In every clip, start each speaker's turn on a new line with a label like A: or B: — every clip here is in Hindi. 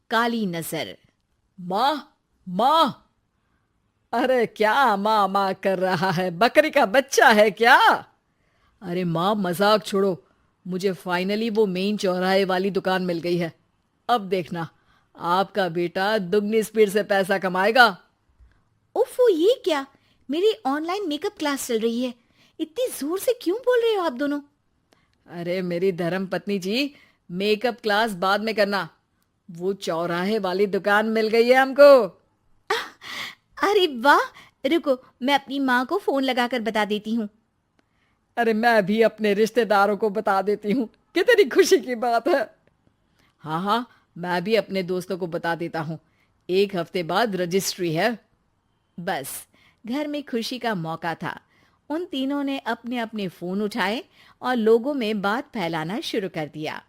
A: काली नजर।
B: माँ, माँ। अरे क्या माँ माँ कर रहा है? बकरी का बच्चा है क्या? अरे माँ, मजाक छोड़ो। मुझे फाइनली वो मेन चौराहे वाली दुकान मिल गई है। अब देखना, आपका बेटा दुगनी स्पीड से पैसा कमाएगा।
A: ओफो, ये क्या? मेरी ऑनलाइन मेकअप क्लास चल रही है। इतनी जोर से क्यों बोल रहे हो आप दोनों?
B: अरे मेरी धर्म पत्नी जी, मेकअप क्लास बाद में करना। वो चौराहे वाली दुकान मिल गई है हमको।
A: अरे वाह! रुको, मैं अपनी माँ को फोन लगाकर बता देती हूँ।
B: अरे मैं भी अपने रिश्तेदारों को बता देती हूँ। कितनी खुशी की बात है। हाँ हाँ, मैं भी अपने दोस्तों को बता देता हूँ। 1 हफ्ते बाद रजिस्ट्री है।
A: बस, घर में खुशी का मौका था। उन तीनों ने अपने अपने फोन उठाए और लोगों में बात फैलाना शुरू कर दिया।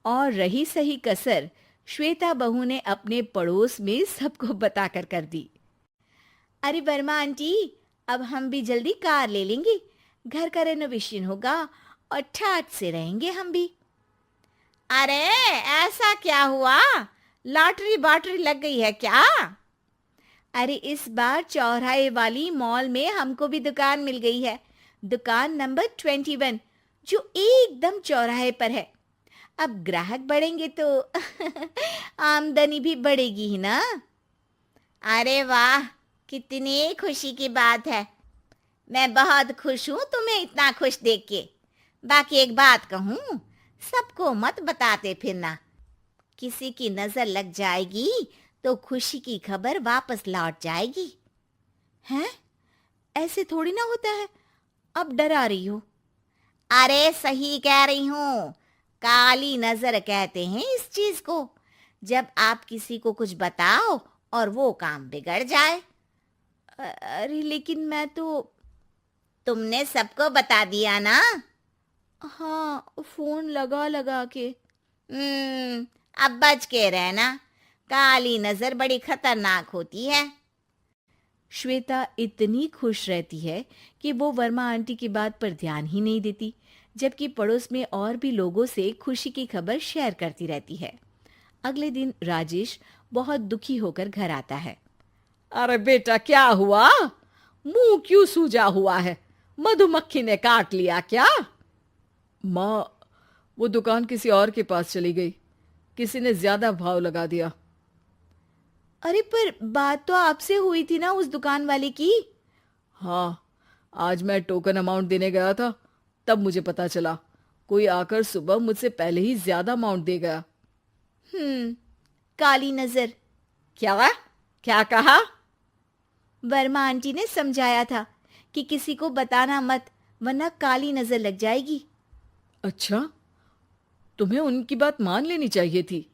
A: और रही सही कसर, श्वेता बहू ने अपने पड़ोस में सबको बताकर कर दी। अरे वर्मा आंटी, अब हम भी जल्दी कार ले लेंगे। घर का रेनोवेशन होगा और ठाट से रहेंगे हम भी। अरे, ऐसा क्या हुआ? लॉटरी बाटरी लग गई है क्या? अरे, इस बार चौराहे वाली मॉल में हमको भी दुकान मिल गई है। दुकान नंबर 21, जो एकदम चौराहे पर है। अब ग्राहक बढ़ेंगे तो आमदनी भी बढ़ेगी ही ना। अरे वाह, कितनी खुशी की बात है। मैं बहुत खुश हूँ तुम्हें इतना खुश देख के। बाकी एक बात कहूँ, सबको मत बताते फिरना। किसी की नजर लग जाएगी तो खुशी की खबर वापस लौट जाएगी। हैं? ऐसे थोड़ी ना होता है। अब डरा रही हो। अरे सही कह रही हूँ। काली नजर कहते हैं इस चीज को, जब आप किसी को कुछ बताओ और वो काम बिगड़ जाए। अरे लेकिन मैं तो। तुमने सबको बता दिया ना? हाँ, फोन लगा लगा के। अब बच के रहना। काली नजर बड़ी खतरनाक होती है। श्वेता इतनी खुश रहती है कि वो वर्मा आंटी की बात पर ध्यान ही नहीं देती, जबकि पड़ोस में और भी लोगों से खुशी की खबर शेयर करती रहती है। अगले दिन राजेश बहुत दुखी होकर घर आता है।
B: अरे बेटा, क्या हुआ? मुंह क्यों सूजा हुआ है? मधुमक्खी ने काट लिया क्या? माँ, वो दुकान किसी और के पास चली गई। किसी ने ज्यादा भाव लगा दिया।
A: अरे पर बात तो आपसे हुई थी ना उस दुकान वाले की।
B: हाँ, आज मैं टोकन अमाउंट देने गया था, तब मुझे पता चला। कोई आकर सुबह मुझसे पहले ही ज्यादा अमाउंट दे गया।
A: हम्म, काली नजर।
B: क्या? क्या कहा?
A: वर्मा आंटी ने समझाया था कि किसी को बताना मत, वरना काली नजर लग जाएगी।
B: अच्छा, तुम्हें उनकी बात मान लेनी चाहिए थी।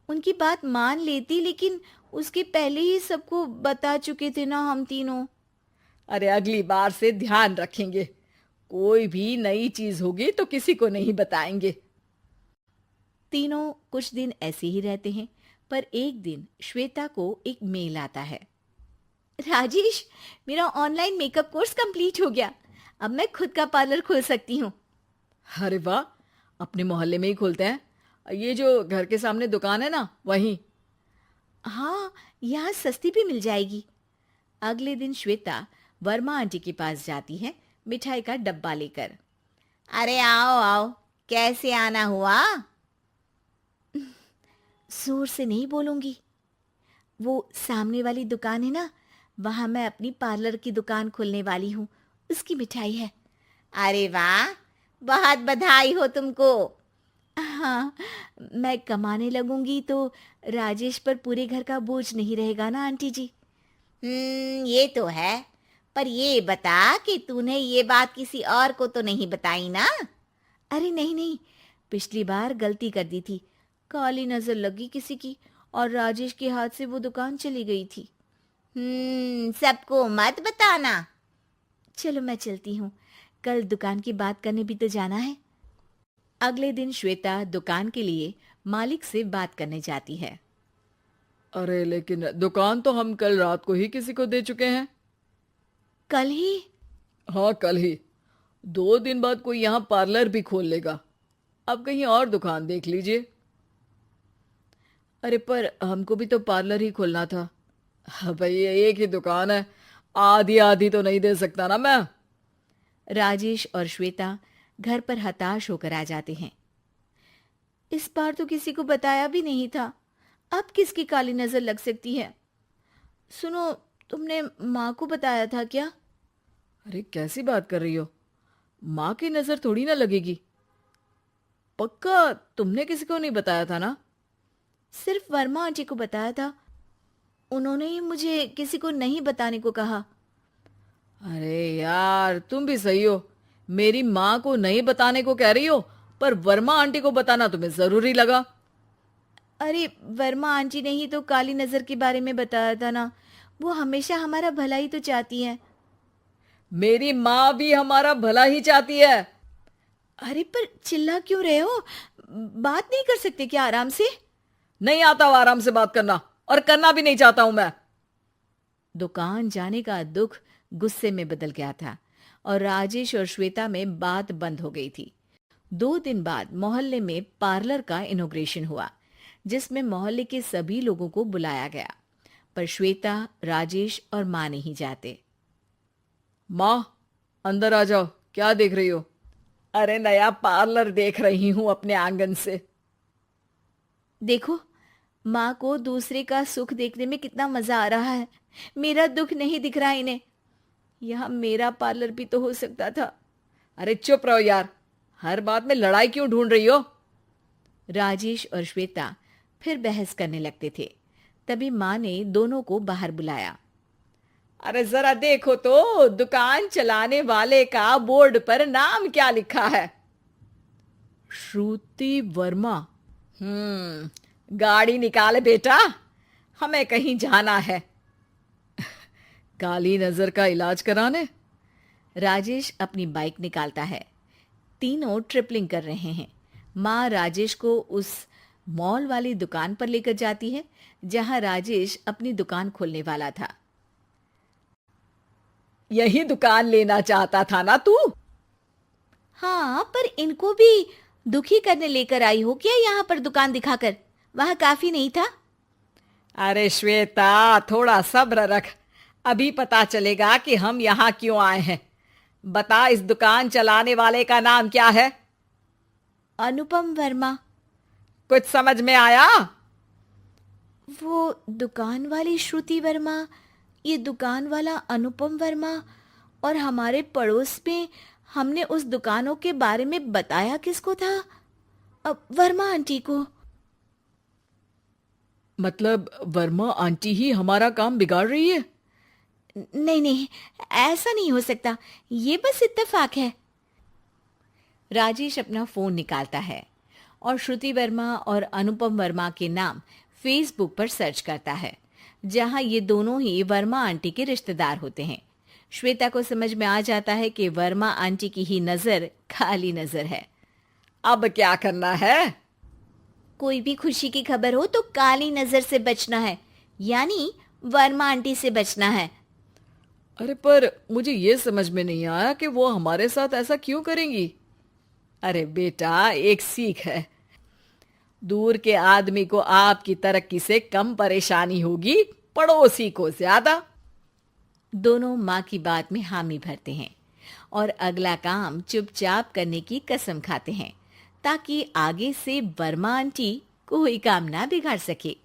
A: उनकी बात मान लेती, लेकिन उसके पहले ही सबको बता चुके थे ना हम तीनों।
B: अरे अगली बार से ध्यान रखेंगे। कोई भी नई चीज होगी तो किसी को नहीं बताएंगे।
A: तीनों कुछ दिन ऐसे ही रहते हैं, पर एक दिन श्वेता को एक मेल आता है। राजेश, मेरा ऑनलाइन मेकअप कोर्स कंप्लीट हो गया। अब मैं खुद का पार्लर खोल सकती हूँ।
B: अरे वाह, अपने मोहल्ले में ही खोलते हैं। ये जो घर के सामने दुकान है ना, वहीं।
A: हाँ, यहाँ सस्ती भी मिल जाएगी। अगले दिन श्वेता वर्मा आंटी के पास जाती है, मिठाई का डब्बा लेकर। अरे आओ आओ, कैसे आना हुआ? जोर से नहीं बोलूंगी। वो सामने वाली दुकान है ना, वहां मैं अपनी पार्लर की दुकान खोलने वाली हूँ। उसकी मिठाई है। अरे वाह, बहुत बधाई हो तुमको। हाँ, मैं कमाने लगूंगी तो राजेश पर पूरे घर का बोझ नहीं रहेगा ना आंटी जी। ये तो है। पर ये बता कि तूने ये बात किसी और को तो नहीं बताई ना? अरे नहीं नहीं, पिछली बार गलती कर दी थी। काली नजर लगी किसी की और राजेश के हाथ से वो दुकान चली गई थी। सबको मत बताना। चलो मैं चलती हूँ, कल दुकान की बात करने भी तो जाना है। अगले दिन श्वेता दुकान के लिए मालिक से बात करने जाती है।
B: अरे लेकिन दुकान तो हम कल रात को ही किसी को दे चुके हैं।
A: कल ही?
B: हाँ, कल ही। 2 दिन बाद कोई यहाँ पार्लर भी खोल लेगा। अब कहीं और दुकान देख लीजिए। अरे पर हमको भी तो पार्लर ही खोलना था। हाँ भाई, एक ही दुकान है, आधी आधी तो नहीं दे सकता ना मैं।
A: राजेश और श्वेता घर पर हताश होकर आ जाते हैं। इस बार तो किसी को बताया भी नहीं था, अब किसकी काली नजर लग सकती है। सुनो, तुमने माँ को बताया था क्या?
B: अरे कैसी बात कर रही हो, माँ की नजर थोड़ी ना लगेगी। पक्का तुमने किसी को नहीं बताया था ना?
A: सिर्फ वर्मा आंटी को बताया था, उन्होंने ही मुझे किसी को नहीं बताने को कहा।
B: अरे यार, तुम भी सही हो, मेरी माँ को नहीं बताने को कह रही हो, पर वर्मा आंटी को बताना तुम्हें जरूरी लगा।
A: अरे वर्मा आंटी ने ही तो काली नजर के बारे में बताया था ना, वो हमेशा हमारा भला ही तो चाहती है।
B: मेरी माँ भी हमारा भला ही चाहती है।
A: अरे पर चिल्ला क्यों रहे हो? बात नहीं कर सकते क्या आराम से?
B: नहीं आता वो आराम से बात करना, और करना भी नहीं चाहता हूं मैं।
A: दुकान जाने का दुख गुस्से में बदल गया था और राजेश और श्वेता में बात बंद हो गई थी। 2 दिन बाद मोहल्ले में पार्लर का इनॉग्रेशन हुआ, जिसमें मोहल्ले के सभी लोगों को बुलाया गया, पर श्वेता, राजेश और माँ नहीं जाते।
B: माँ, अंदर आ जाओ, क्या देख रही हो? अरे नया पार्लर देख रही हूं अपने आंगन से।
A: देखो, माँ को दूसरे का सुख देखने में कितना मजा आ रहा है, मेरा दुख नहीं दिख रहा इन्हें। यहाँ मेरा पार्लर भी तो हो सकता था।
B: अरे चुप रहो यार, हर बात में लड़ाई क्यों ढूंढ रही हो?
A: राजेश और श्वेता फिर बहस करने लगते थे। तभी माँ ने दोनों को बाहर बुलाया।
B: अरे जरा देखो तो, दुकान चलाने वाले का बोर्ड पर नाम क्या लिखा है? श्रुति वर्मा। गाड़ी निकाले बेटा, हमें कहीं जाना है। काली नजर का इलाज कराने?
A: राजेश अपनी बाइक निकालता है। तीनों ट्रिपलिंग कर रहे हैं। माँ राजेश को उस मॉल वाली दुकान पर लेकर जाती है जहां राजेश अपनी दुकान खोलने वाला था।
B: यही दुकान लेना चाहता था ना तू?
A: हाँ, पर इनको भी दुखी करने लेकर आई हो क्या यहाँ पर दुकान दिखाकर? वहां काफी नहीं था?
B: अरे श्वेता, थोड़ा सब्र रख, अभी पता चलेगा कि हम यहाँ क्यों आए हैं। बता, इस दुकान चलाने वाले का नाम क्या है?
A: अनुपम वर्मा।
B: कुछ समझ में आया?
A: वो दुकान वाली श्रुति वर्मा, ये दुकान वाला अनुपम वर्मा, और हमारे पड़ोस में हमने उस दुकानों के बारे में बताया किसको था? अब वर्मा आंटी को।
B: मतलब वर्मा आंटी ही हमारा काम बिगाड़ रही है?
A: नहीं नहीं, ऐसा नहीं हो सकता, ये बस इत्तेफाक है। राजेश अपना फोन निकालता है और श्रुति वर्मा और अनुपम वर्मा के नाम फेसबुक पर सर्च करता है, जहां ये दोनों ही वर्मा आंटी के रिश्तेदार होते हैं। श्वेता को समझ में आ जाता है कि वर्मा आंटी की ही नजर खाली नजर है।
B: अब क्या करना है?
A: कोई भी खुशी की खबर हो तो काली नजर से बचना है, यानी वर्मा आंटी से बचना है।
B: अरे पर मुझे ये समझ में नहीं आया कि वो हमारे साथ ऐसा क्यों करेंगी। अरे बेटा, एक सीख है, दूर के आदमी को आपकी तरक्की से कम परेशानी होगी, पड़ोसी को ज्यादा।
A: दोनों माँ की बात में हामी भरते हैं और अगला काम चुपचाप करने की कसम खाते हैं, ताकि आगे से वर्मा आंटी कोई काम ना बिगाड़ सके।